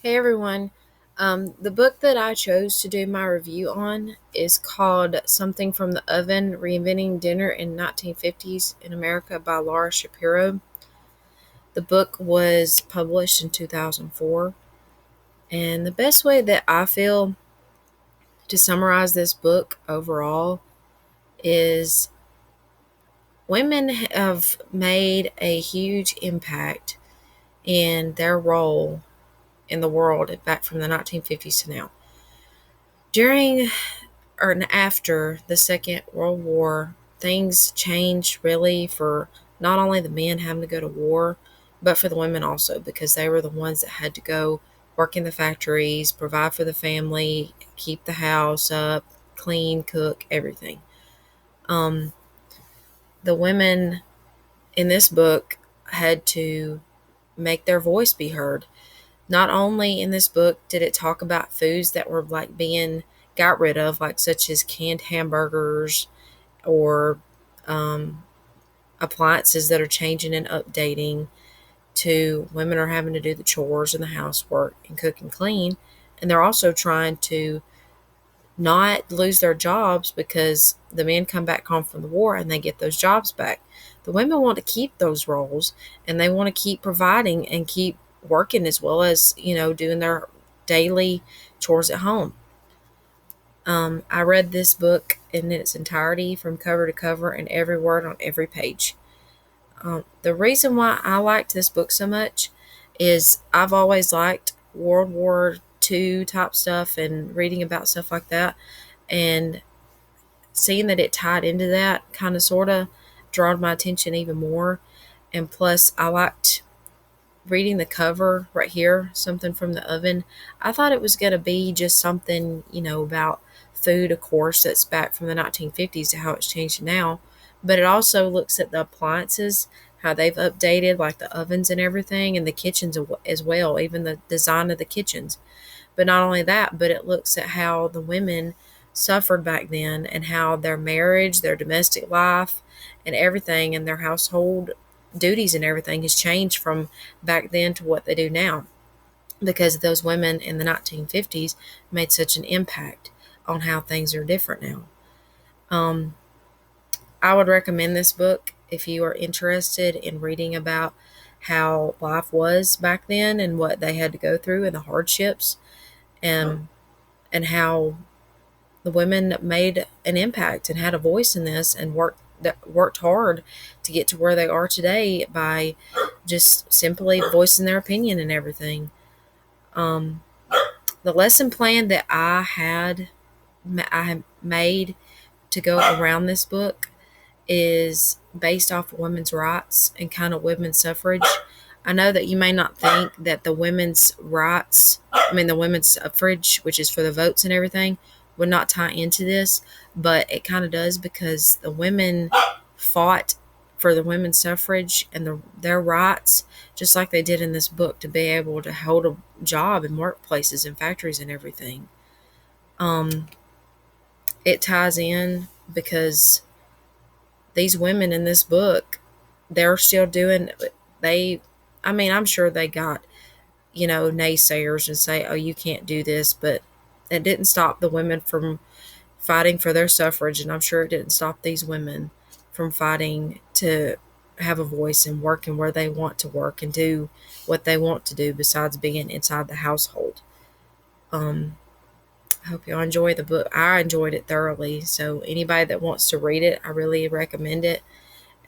Hey everyone. The book that I chose to do my review on is called Something from the Oven Reinventing Dinner in 1950s in America by Laura Shapiro. The book was published in 2004. And the best way that I feel to summarize this book overall is women have made a huge impact in their role in the world back from the 1950s to now. During or after the Second World War, things changed really for not only the men having to go to war, but for the women also, because they were the ones that had to go work in the factories, provide for the family, keep the house up, clean, cook, everything. Um, the women in this book had to make their voice be heard. Not only in this book did it talk about foods that were like being got rid of, like such as canned hamburgers or um, appliances that are changing and updating, to women are having to do the chores and the housework and cook and clean. And they're also trying to not lose their jobs because the men come back home from the war and they get those jobs back. The women want to keep those roles and they want to keep providing and keep working as well as, doing their daily chores at home. I read this book in its entirety from cover to cover and every word on every page. The reason why I liked this book so much is I've always liked World War II type stuff and reading about stuff like that. And seeing that it tied into that kind of sort of drawed my attention even more. And plus, I liked reading the cover right here, Something from the Oven. I thought it was going to be just something, about food, of course, that's back from the 1950s to how it's changed now. But it also looks at the appliances, how they've updated, like the ovens and everything, and the kitchens as well, even the design of the kitchens. But not only that, but it looks at how the women suffered back then and how their marriage, their domestic life, and everything, and their household duties and everything has changed from back then to what they do now, because those women in the 1950s made such an impact on how things are different now. Um, I would recommend this book if you are interested in reading about how life was back then and what they had to go through and the hardships, and how the women made an impact and had a voice in this and worked hard to get to where they are today by just simply voicing their opinion and everything. Um, the lesson plan that I had made to go around this book is based off of women's rights and kind of women's suffrage. I know that you may not think that the women's rights, the women's suffrage, which is for the votes and everything, would not tie into this, but it kind of does, because the women fought for the women's suffrage and their rights, just like they did in this book, to be able to hold a job in workplaces and factories and everything. Um, it ties in because these women in this book, they're still doing, they, I'm sure they got, naysayers and say, oh, you can't do this, but it didn't stop the women from fighting for their suffrage. And I'm sure it didn't stop these women from fighting to have a voice and working where they want to work and do what they want to do besides being inside the household. I hope y'all enjoy the book. I enjoyed it thoroughly. So anybody that wants to read it, I really recommend it.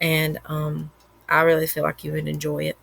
And I really feel like you would enjoy it.